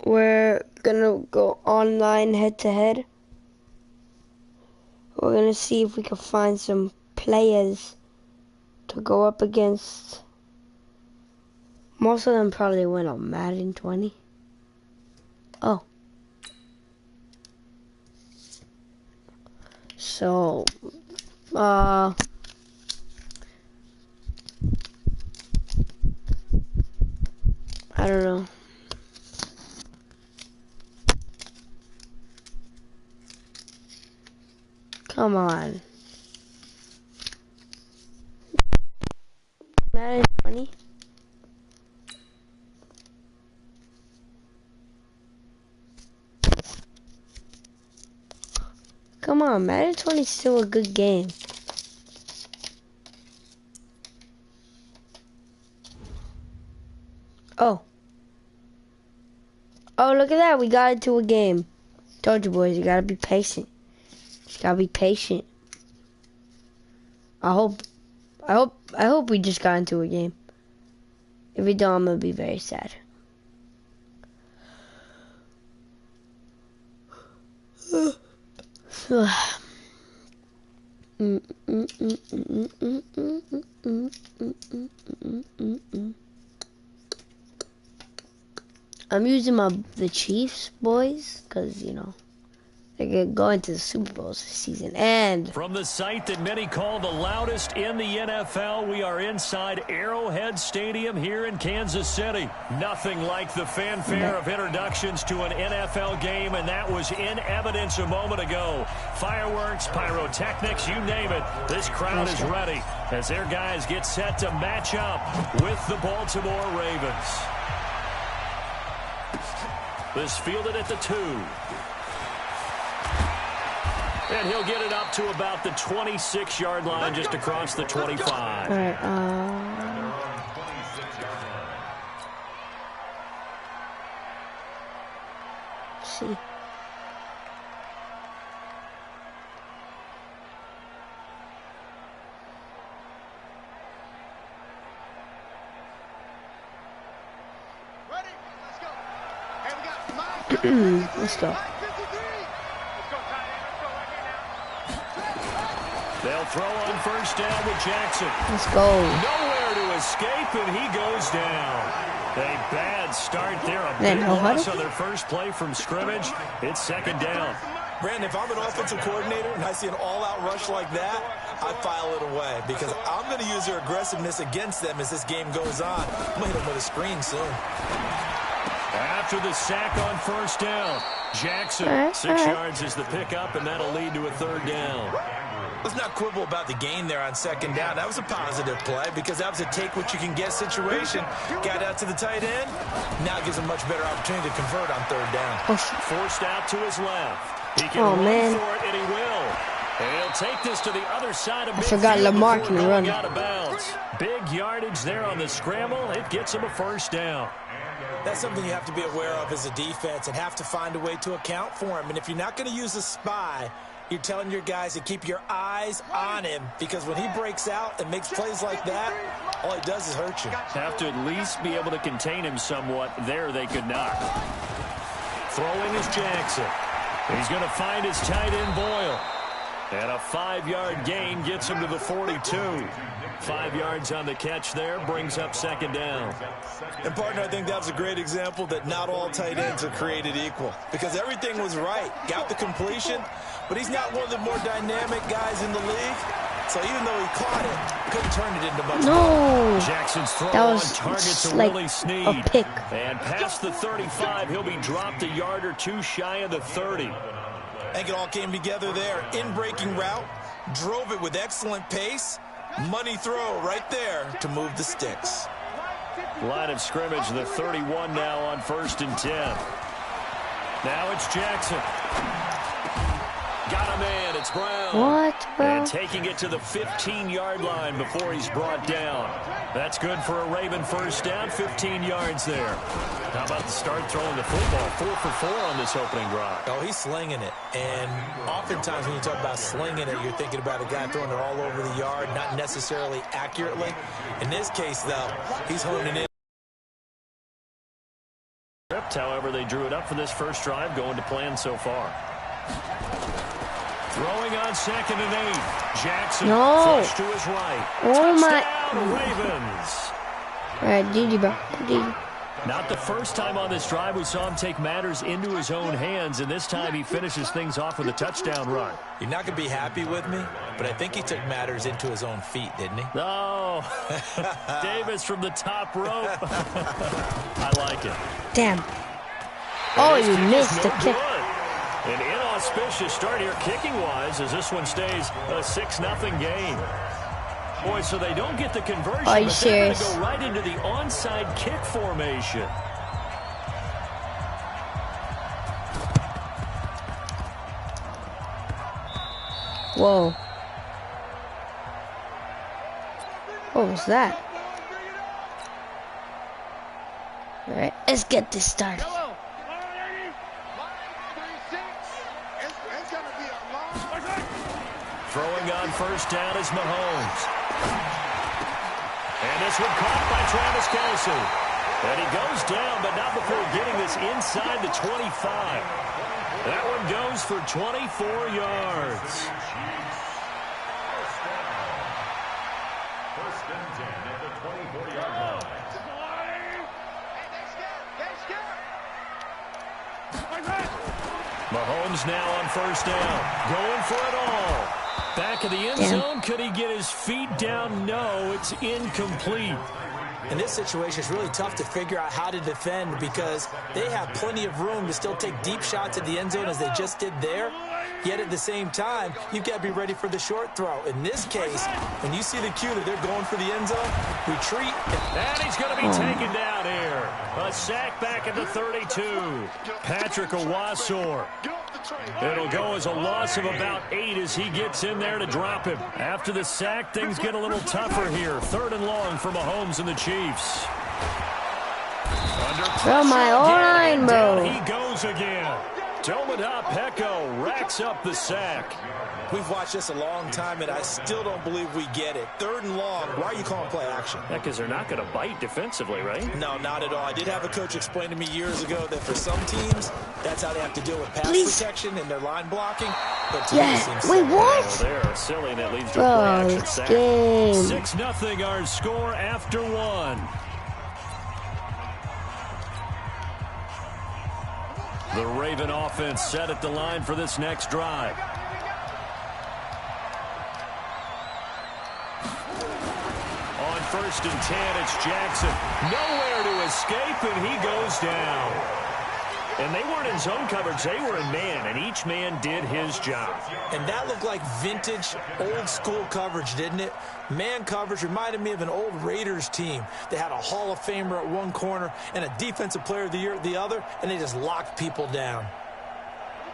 we're gonna go online head-to-head. We're gonna see if we can find some players to go up against. Most of them probably went on Madden 20. Oh. So, I don't know. Come on. Madden 20. Come on, Madden 20 is still a good game. Oh. Oh, look at that. We got into a game. Told you boys, you gotta be patient. You gotta be patient. I hope we just got into a game. If we don't, I'm gonna be very sad. I'm using the Chiefs, boys, because, you know, they're going to the Super Bowl this season. And from the site that many call the loudest in the NFL, we are inside Arrowhead Stadium here in Kansas City. Nothing like the fanfare of introductions to an NFL game, and that was in evidence a moment ago. Fireworks, pyrotechnics, you name it. This crowd is ready as their guys get set to match up with the Baltimore Ravens. This fielded at the 2. And he'll get it up to about the 26-yard line, just across the 25. All right, let's see. Ready? Let's go. Hey, we got 5. Let's go. They'll throw on first down with Jackson. Let's go. Nowhere to escape, and he goes down. A bad start there. A big loss on their first play from scrimmage. It's second down. Brandon, if I'm an offensive coordinator and I see an all-out rush like that, I file it away because I'm going to use their aggressiveness against them as this game goes on. I'm going to hit them with a screen soon. After the sack on first down, Jackson, 6 yards is the pickup, and that'll lead to a third down. Let's not quibble about the gain there on second down. That was a positive play because that was a take-what-you-can-get situation. Got out to the tight end. Now gives him a much better opportunity to convert on third down. Forced out to his left. He can run for it, and he will. And he'll take this to the other side of midfield. I forgot Lamar can run. Out of bounds. Big yardage there on the scramble. It gets him a first down. That's something you have to be aware of as a defense and have to find a way to account for him. And if you're not going to use a spy, you're telling your guys to keep your eyes on him because when he breaks out and makes plays like that, all he does is hurt you. Have to at least be able to contain him somewhat. There they could not. Throwing is Jackson. He's going to find his tight end Boyle. And a 5-yard gain gets him to the 42. 5 yards on the catch there, brings up second down. And, partner, I think that was a great example that not all tight ends are created equal because everything was right. Got the completion, but he's not one of the more dynamic guys in the league. So even though he caught it, couldn't turn it into much. No. Jackson's throw that was on target to like Willie Snead. A pick. And past the 35, he'll be dropped a yard or two shy of the 30. I think it all came together there. In-breaking route, drove it with excellent pace. Money throw right there to move the sticks. Line of scrimmage, the 31 now on 1st and 10. Now it's Jackson. Got my man. It's Brown. What, bro? And taking it to the 15-yard line before he's brought down. That's good for a Raven first down, 15 yards there. How about the start throwing the football? 4 for 4 on this opening drive. Oh, he's slinging it. And oftentimes when you talk about slinging it, you're thinking about a guy throwing it all over the yard, not necessarily accurately. In this case, though, he's honing in. However, they drew it up for this first drive, going to plan so far. Throwing on 2nd and 8. Jackson flush to his right. Oh, touchdown, Ravens. All right, GG, bro. GG. Not the first time on this drive we saw him take matters into his own hands, and this time he finishes things off with a touchdown run. You're not going to be happy with me, but I think he took matters into his own feet, didn't he? No. Davis from the top rope. I like it. Damn. Oh, you missed the kick. An inauspicious start here kicking-wise as this one stays a 6-0 game. Boy, so they don't get the conversion, Are you but they're going to serious? go right into the onside kick formation. Whoa. What was that? All right, let's get this started. Throwing on first down is Mahomes. And this one caught by Travis Kelce. And he goes down, but not before getting this inside the 25. That one goes for 24 yards. First and 10 at the 24-yard line. Mahomes now on first down. Going for it all. Back of the end zone. Could he get his feet down? No, it's incomplete. In this situation, it's really tough to figure out how to defend because they have plenty of room to still take deep shots at the end zone as they just did there. Yet at the same time, you've got to be ready for the short throw. In this case, when you see the cue that they're going for the end zone, retreat. And he's going to be taken down here. A sack back at the 32. Patrick Owasor. It'll go as a loss of about 8 as he gets in there to drop him. After the sack, things get a little tougher here. 3rd and long for Mahomes and the Chiefs. Throw my line, bro. Down he goes again. Tomoda Peko racks up the sack. We've watched this a long time, and I still don't believe we get it. 3rd and long. Why are you calling play action? Yeah, because they're not going to bite defensively, right? No, not at all. I did have a coach explain to me years ago that for some teams, that's how they have to deal with pass protection and their line blocking. But to me, it seems Wait, simple. what? Well, they're silly, and that leads to a Bro, play-action this sack. game. 6-0 our score after 1. The Raven offense set at the line for this next drive. On 1st and 10, it's Jackson. Nowhere to escape, and he goes down. And they weren't in zone coverage. They were in man, and each man did his job. And that looked like vintage, old-school coverage, didn't it? Man coverage reminded me of an old Raiders team. They had a Hall of Famer at one corner and a Defensive Player of the Year at the other, and they just locked people down.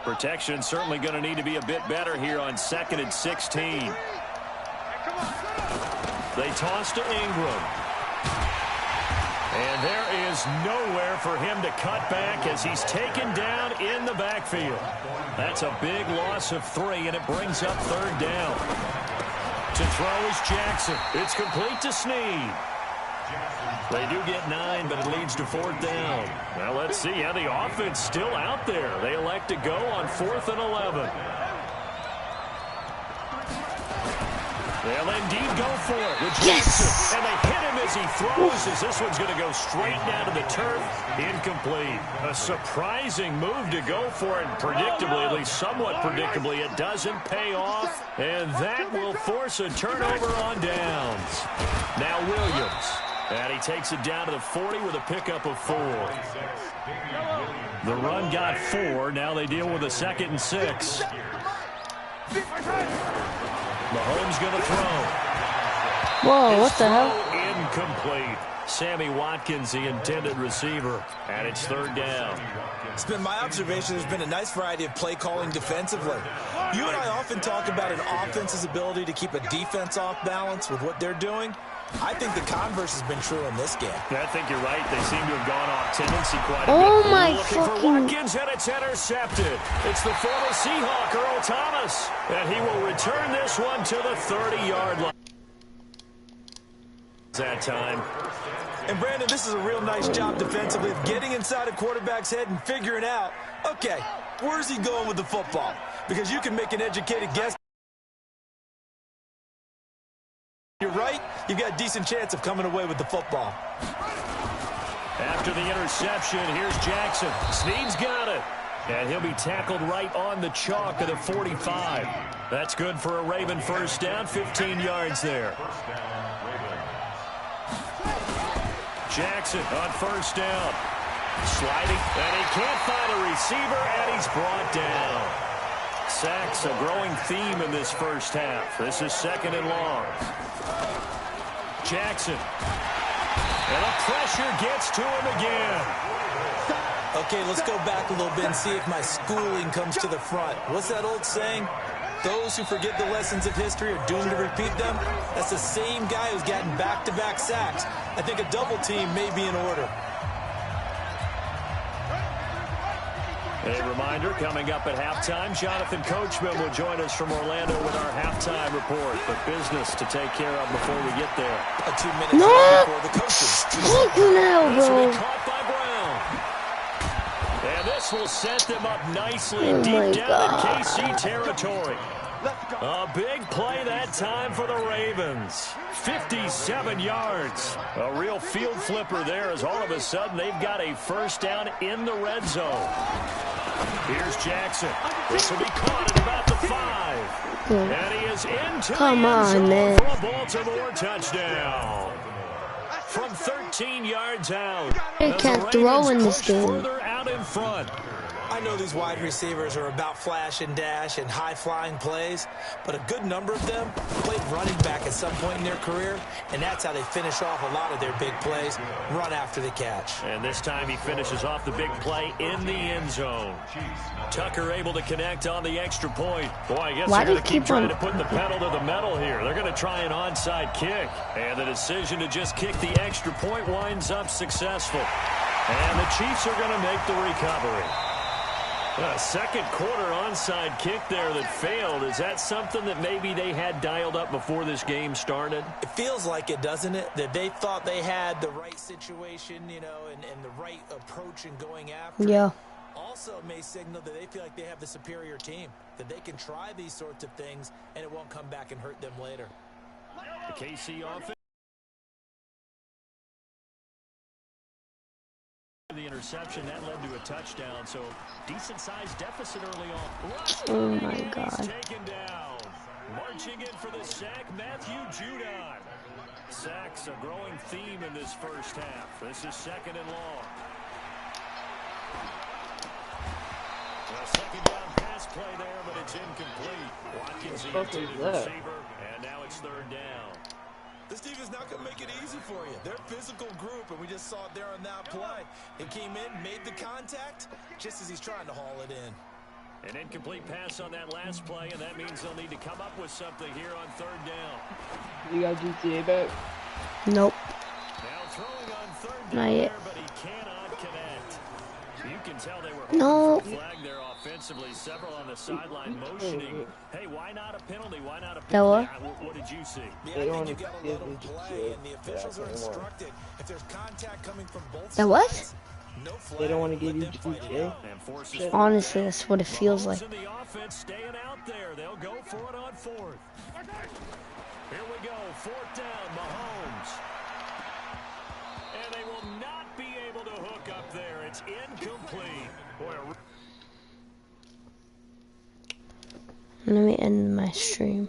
Protection certainly going to need to be a bit better here on 2nd and 16. They toss to Ingram. And there is nowhere for him to cut back as he's taken down in the backfield. That's a big loss of 3, and it brings up 3rd down. To throw is Jackson. It's complete to Snead. They do get 9, but it leads to 4th down. Well, let's see how the offense still out there. They elect to go on 4th and 11. They'll indeed go for it with Jackson. And they hit him as he throws, as this one's going to go straight down to the turf. Incomplete. A surprising move to go for it. Predictably, at least somewhat predictably, it doesn't pay off. And that will force a turnover on downs. Now Williams. And he takes it down to the 40 with a pickup of 4. The run got 4. Now they deal with a 2nd and 6. Mahomes going to throw. Whoa, what the hell? Incomplete. Sammy Watkins, the intended receiver, and it's third down. It's been my observation there's been a nice variety of play calling defensively. You and I often talk about an offense's ability to keep a defense off balance with what they're doing. I think the converse has been true in this game. I think you're right. They seem to have gone off tendency quite a bit. Oh my Looking fucking... for Watkins, and it's intercepted. It's the former Seahawk, Earl Thomas. And he will return this one to the 30-yard line. That time. And Brandon, this is a real nice job defensively of getting inside a quarterback's head and figuring out, okay, where's he going with the football? Because you can make an educated guess. You're right, you've got a decent chance of coming away with the football. After the interception, here's Jackson. Snead's got it. And he'll be tackled right on the chalk of the 45. That's good for a Raven first down, 15 yards there. Jackson on first down. Sliding, and he can't find a receiver, and he's brought down. Sacks, a growing theme in this first half. This is second and long. Jackson. And the pressure gets to him again. Okay, let's go back a little bit and see if my schooling comes to the front. What's that old saying? Those who forget the lessons of history are doomed to repeat them. That's the same guy who's gotten back-to-back sacks. I think a double team may be in order. A reminder, coming up at halftime, Jonathan Coachman will join us from Orlando with our halftime report. But business to take care of before we get there. 2 minutes before the coaches. This will be caught by Brown. And this will set them up nicely deep down in KC territory. A big play that time for the Ravens. 57 yards. A real field flipper there as all of a sudden they've got a first down in the red zone. Here's Jackson. This will be caught at about the 5. And he is into the end zone for a Baltimore touchdown. From 13 yards out. They can't throw in this game. Further out in front. I know these wide receivers are about flash and dash and high-flying plays, but a good number of them played running back at some point in their career, and that's how they finish off a lot of their big plays, run after the catch. And this time he finishes off the big play in the end zone. Tucker able to connect on the extra point. Boy, I guess they're going to keep trying to put the pedal to the metal here. They're going to try an onside kick. And the decision to just kick the extra point winds up successful. And the Chiefs are going to make the recovery. A second quarter onside kick there that failed. Is that something that maybe they had dialed up before this game started? It feels like it, doesn't it? That they thought they had the right situation, you know, and the right approach in going after it. Also may signal that they feel like they have the superior team, that they can try these sorts of things and it won't come back and hurt them later. The KC offense. The interception that led to a touchdown, so decent-sized deficit early on. Oh my God! Taken down, marching in for the sack, Matthew Judon. Sacks a growing theme in this first half. This is second and long. A second down pass play there, but it's incomplete. Watkins the intended receiver, and now it's third down. This team is not going to make it easy for you. They're a physical group, and we just saw it there on that play. He came in, made the contact, just as he's trying to haul it in. An incomplete pass on that last play, and that means they'll need to come up with something here on third down. You got GTA back? Nope. Now throwing on third Not down yet. there, but he cannot connect. You can tell they were No. hoping for a flag there offensively. Several on the sideline motioning. Hey, why not a penalty? Why not a That penalty? what? What did you see? Yeah, They I don't think want you to got to give let them it to play, you. and the officials are instructed. If there's contact coming from both That what? sides, no flag. They don't want to Let give you them fight it GTA. out. And forces Honestly, that's what it feels like. Mahomes and the offense staying out there. They'll go for it on fourth. Here we go. Fourth down, Mahomes. And they will not be able to hook up there. It's incomplete. Boy, Let me end my stream.